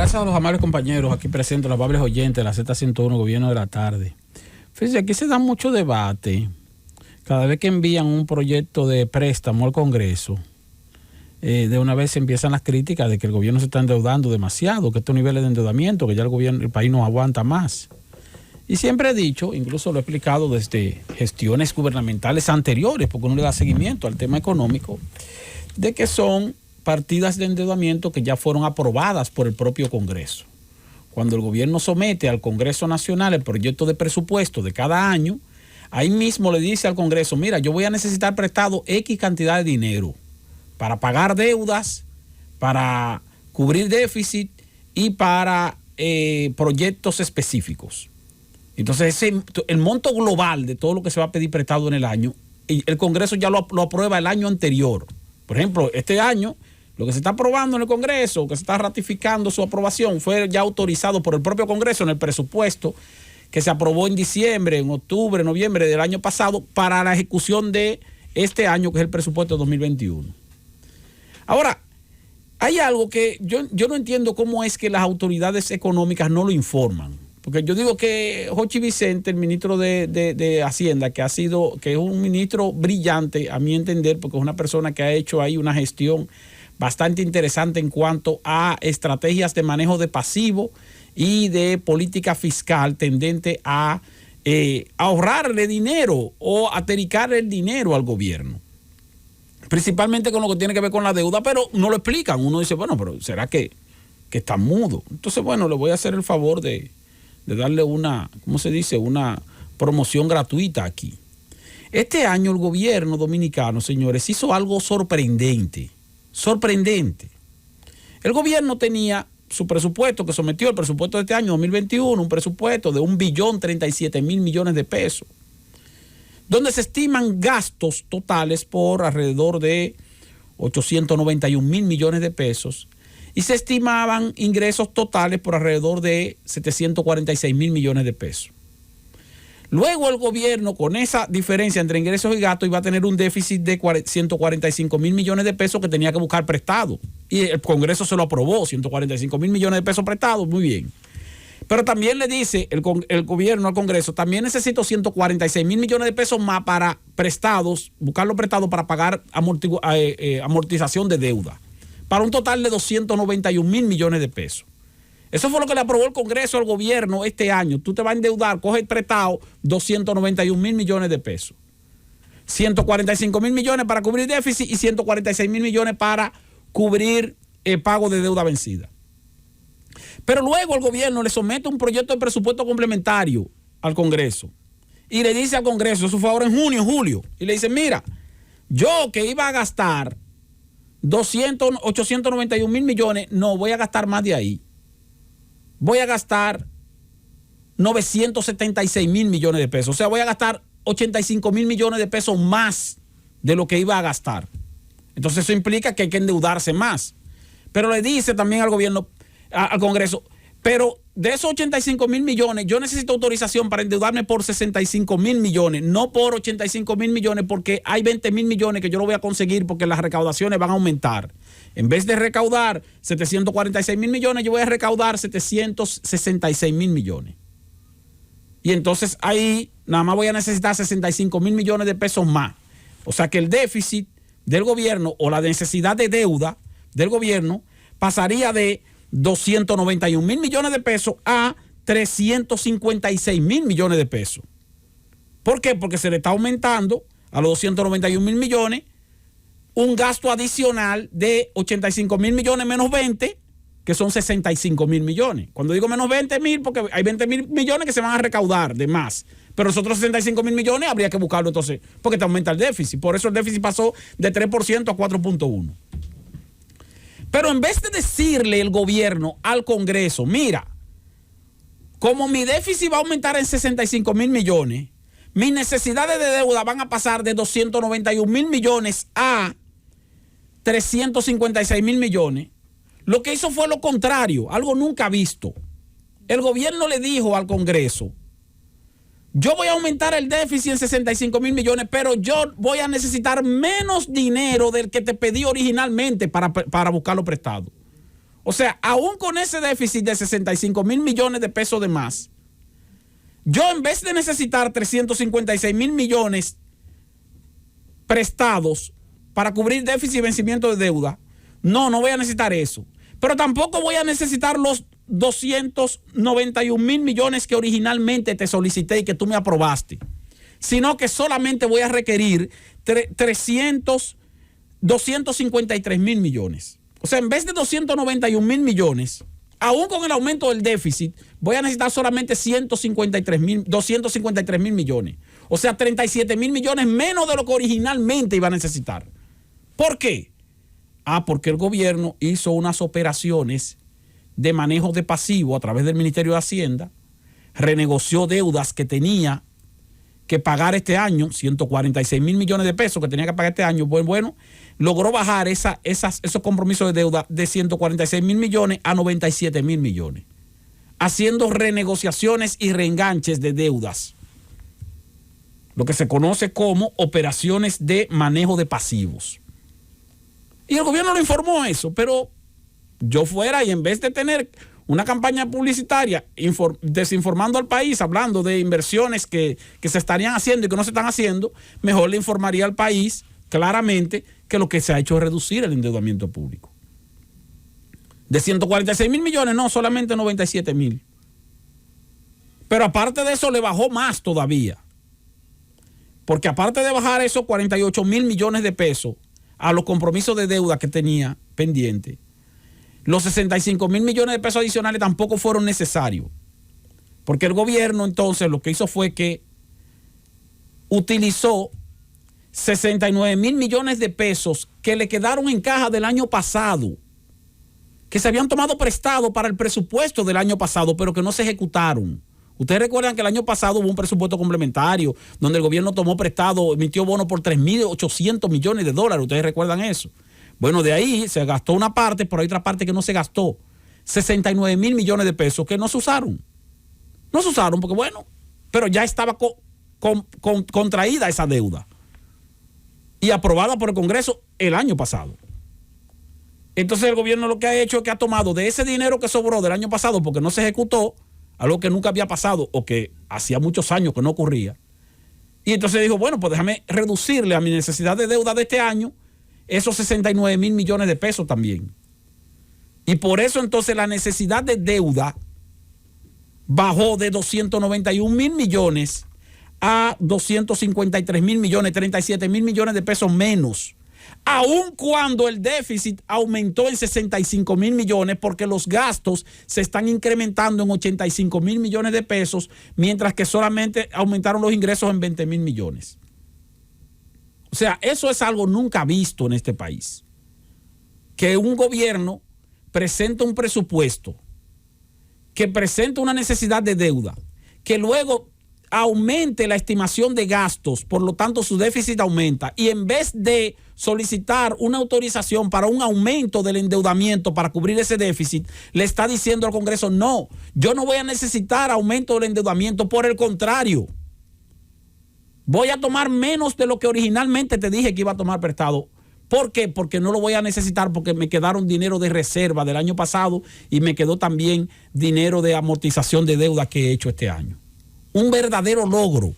Gracias a los amables compañeros aquí presentes, los amables oyentes de la Z101, Gobierno de la Tarde. Fíjense, aquí se da mucho debate. Cada vez que envían un proyecto de préstamo al Congreso, de una vez empiezan las críticas de que el gobierno se está endeudando demasiado, que estos niveles de endeudamiento, que ya el país no aguanta más. Y siempre he dicho, incluso lo he explicado desde gestiones gubernamentales anteriores, porque uno le da seguimiento al tema económico, de que son partidas de endeudamiento que ya fueron aprobadas por el propio Congreso. Cuando el gobierno somete al Congreso Nacional el proyecto de presupuesto de cada año, ahí mismo le dice al Congreso, mira, yo voy a necesitar prestado X cantidad de dinero para pagar deudas, para cubrir déficit y para proyectos específicos. Entonces, el monto global de todo lo que se va a pedir prestado en el año, el Congreso ya lo aprueba el año anterior. Por ejemplo, este año, lo que se está aprobando en el Congreso, que se está ratificando su aprobación, fue ya autorizado por el propio Congreso en el presupuesto que se aprobó en diciembre, en octubre, noviembre del año pasado para la ejecución de este año, que es el presupuesto de 2021. Ahora, hay algo que yo no entiendo cómo es que las autoridades económicas no lo informan. Porque yo digo que Jochi Vicente, el ministro de Hacienda, que es un ministro brillante, a mi entender, porque es una persona que ha hecho ahí una gestión bastante interesante en cuanto a estrategias de manejo de pasivo y de política fiscal tendente a ahorrarle dinero o atericarle el dinero al gobierno. Principalmente con lo que tiene que ver con la deuda, pero no lo explican. Uno dice, bueno, pero ¿será que está mudo? Entonces, bueno, le voy a hacer el favor de darle una, ¿cómo se dice? Una promoción gratuita aquí. Este año el gobierno dominicano, señores, hizo algo sorprendente. Sorprendente. El gobierno tenía su presupuesto que sometió, el presupuesto de este año 2021, un presupuesto de 1.037.000 millones de pesos, donde se estiman gastos totales por alrededor de 891.000 millones de pesos y se estimaban ingresos totales por alrededor de 746.000 millones de pesos. Luego el gobierno, con esa diferencia entre ingresos y gastos, iba a tener un déficit de 145.000 millones de pesos que tenía que buscar prestado. Y el Congreso se lo aprobó, 145.000 millones de pesos prestados, muy bien. Pero también le dice el gobierno al Congreso, también necesito 146.000 millones de pesos más para prestados, buscarlo prestado para pagar amortización de deuda, para un total de 291.000 millones de pesos. Eso fue lo que le aprobó el Congreso al gobierno este año. Tú te vas a endeudar, coge el prestado 291.000 millones de pesos. 145.000 millones para cubrir déficit y 146.000 millones para cubrir el pago de deuda vencida. Pero luego el gobierno le somete un proyecto de presupuesto complementario al Congreso y le dice al Congreso, eso fue ahora en junio, julio, y le dice, mira, yo que iba a gastar 891.000 millones, no voy a gastar más de ahí. Voy a gastar 976.000 millones de pesos. O sea, voy a gastar 85.000 millones de pesos más de lo que iba a gastar. Entonces eso implica que hay que endeudarse más. Pero le dice también al gobierno, al Congreso, pero de esos 85.000 millones, yo necesito autorización para endeudarme por 65.000 millones, no por 85.000 millones, porque hay 20.000 millones que yo no voy a conseguir porque las recaudaciones van a aumentar. En vez de recaudar 746.000 millones, yo voy a recaudar 766.000 millones. Y entonces ahí nada más voy a necesitar 65.000 millones de pesos más. O sea que el déficit del gobierno o la necesidad de deuda del gobierno pasaría de 291.000 millones de pesos a 356.000 millones de pesos. ¿Por qué? Porque se le está aumentando a los 291.000 millones un gasto adicional de 85.000 millones menos 20, que son 65.000 millones. Cuando digo menos 20.000, porque hay 20.000 millones que se van a recaudar de más. Pero los otros 65.000 millones habría que buscarlo entonces, porque te aumenta el déficit. Por eso el déficit pasó de 3% a 4.1%. Pero en vez de decirle el gobierno al Congreso, mira, como mi déficit va a aumentar en 65.000 millones, mis necesidades de deuda van a pasar de 291.000 millones a 356.000 millones, lo que hizo fue lo contrario, algo nunca visto. El gobierno le dijo al Congreso, yo voy a aumentar el déficit en 65.000 millones, pero yo voy a necesitar menos dinero del que te pedí originalmente para buscarlo prestado. O sea, aún con ese déficit de 65 mil millones de pesos de más, yo en vez de necesitar 356 mil millones prestados para cubrir déficit y vencimiento de deuda, no voy a necesitar eso. Pero tampoco voy a necesitar los 291 mil millones que originalmente te solicité y que tú me aprobaste, sino que solamente voy a requerir 253 mil millones. O sea, en vez de 291 mil millones, aún con el aumento del déficit, voy a necesitar solamente 253 mil millones. O sea, 37 mil millones menos de lo que originalmente iba a necesitar. ¿Por qué? Porque el gobierno hizo unas operaciones de manejo de pasivo a través del Ministerio de Hacienda, renegoció deudas que tenía que pagar este año, 146 mil millones de pesos que tenía que pagar este año. Bueno, logró bajar esos compromisos de deuda de 146 mil millones a 97 mil millones, haciendo renegociaciones y reenganches de deudas, lo que se conoce como operaciones de manejo de pasivos. Y el gobierno lo informó eso, pero yo fuera y en vez de tener una campaña publicitaria desinformando al país, hablando de inversiones que se estarían haciendo y que no se están haciendo, mejor le informaría al país claramente que lo que se ha hecho es reducir el endeudamiento público. De 146 mil millones, no, solamente 97 mil. Pero aparte de eso le bajó más todavía. Porque aparte de bajar esos 48 mil millones de pesos a los compromisos de deuda que tenía pendiente, los 65 mil millones de pesos adicionales tampoco fueron necesarios. Porque el gobierno entonces lo que hizo fue que utilizó 69 mil millones de pesos que le quedaron en caja del año pasado, que se habían tomado prestado para el presupuesto del año pasado, pero que no se ejecutaron. Ustedes recuerdan que el año pasado hubo un presupuesto complementario donde el gobierno tomó prestado, emitió bonos por 3.800 millones de dólares. Ustedes recuerdan eso. Bueno, de ahí se gastó una parte, pero hay otra parte que no se gastó. 69 mil millones de pesos que no se usaron. No se usaron porque, bueno, pero ya estaba contraída esa deuda y aprobada por el Congreso el año pasado. Entonces el gobierno lo que ha hecho es que ha tomado de ese dinero que sobró del año pasado porque no se ejecutó, algo que nunca había pasado o que hacía muchos años que no ocurría. Y entonces dijo, bueno, pues déjame reducirle a mi necesidad de deuda de este año esos 69 mil millones de pesos también. Y por eso entonces la necesidad de deuda bajó de 291 mil millones a 253 mil millones, 37 mil millones de pesos menos. Aun cuando el déficit aumentó en 65 mil millones porque los gastos se están incrementando en 85 mil millones de pesos, mientras que solamente aumentaron los ingresos en 20 mil millones. O sea, eso es algo nunca visto en este país. Que un gobierno presenta un presupuesto, que presenta una necesidad de deuda, que luego aumente la estimación de gastos, por lo tanto su déficit aumenta, y en vez de solicitar una autorización para un aumento del endeudamiento para cubrir ese déficit, le está diciendo al Congreso, no, yo no voy a necesitar aumento del endeudamiento, por el contrario, voy a tomar menos de lo que originalmente te dije que iba a tomar prestado. ¿Por qué? Porque no lo voy a necesitar, porque me quedaron dinero de reserva del año pasado y me quedó también dinero de amortización de deuda que he hecho este año. Un verdadero logro,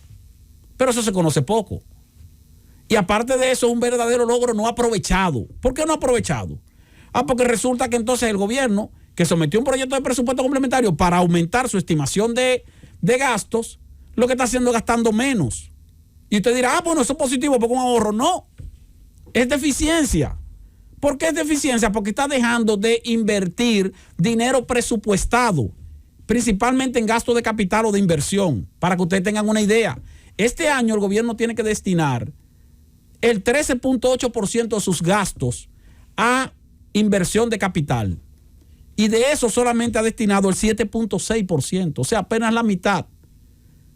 pero eso se conoce poco. Y aparte de eso, un verdadero logro no aprovechado. ¿Por qué no aprovechado? Porque resulta que entonces el gobierno, que sometió un proyecto de presupuesto complementario para aumentar su estimación de gastos, lo que está haciendo es gastando menos. Y usted dirá, bueno, eso es positivo porque un ahorro. No, es deficiencia. ¿Por qué es deficiencia? Porque está dejando de invertir dinero presupuestado, principalmente en gasto de capital o de inversión. Para que ustedes tengan una idea, este año el gobierno tiene que destinar el 13.8% de sus gastos a inversión de capital. Y de eso solamente ha destinado el 7.6%, o sea, apenas la mitad.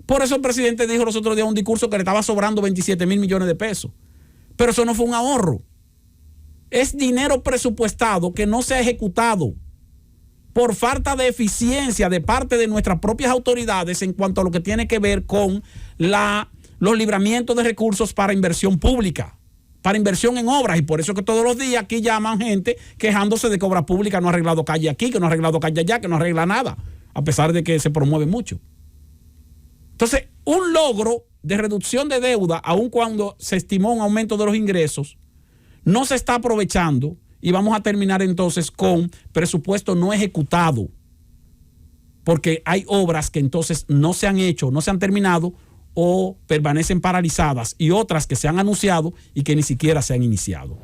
Por eso el presidente dijo los otros días en un discurso que le estaba sobrando 27 mil millones de pesos. Pero eso no fue un ahorro. Es dinero presupuestado que no se ha ejecutado por falta de eficiencia de parte de nuestras propias autoridades en cuanto a lo que tiene que ver con los libramientos de recursos para inversión pública, para inversión en obras, y por eso que todos los días aquí llaman gente quejándose de que obra pública no ha arreglado calle aquí, que no ha arreglado calle allá, que no arregla nada, a pesar de que se promueve mucho. Entonces, un logro de reducción de deuda, aun cuando se estimó un aumento de los ingresos, no se está aprovechando, y vamos a terminar entonces con presupuesto no ejecutado, porque hay obras que entonces no se han hecho, no se han terminado o permanecen paralizadas, y otras que se han anunciado y que ni siquiera se han iniciado.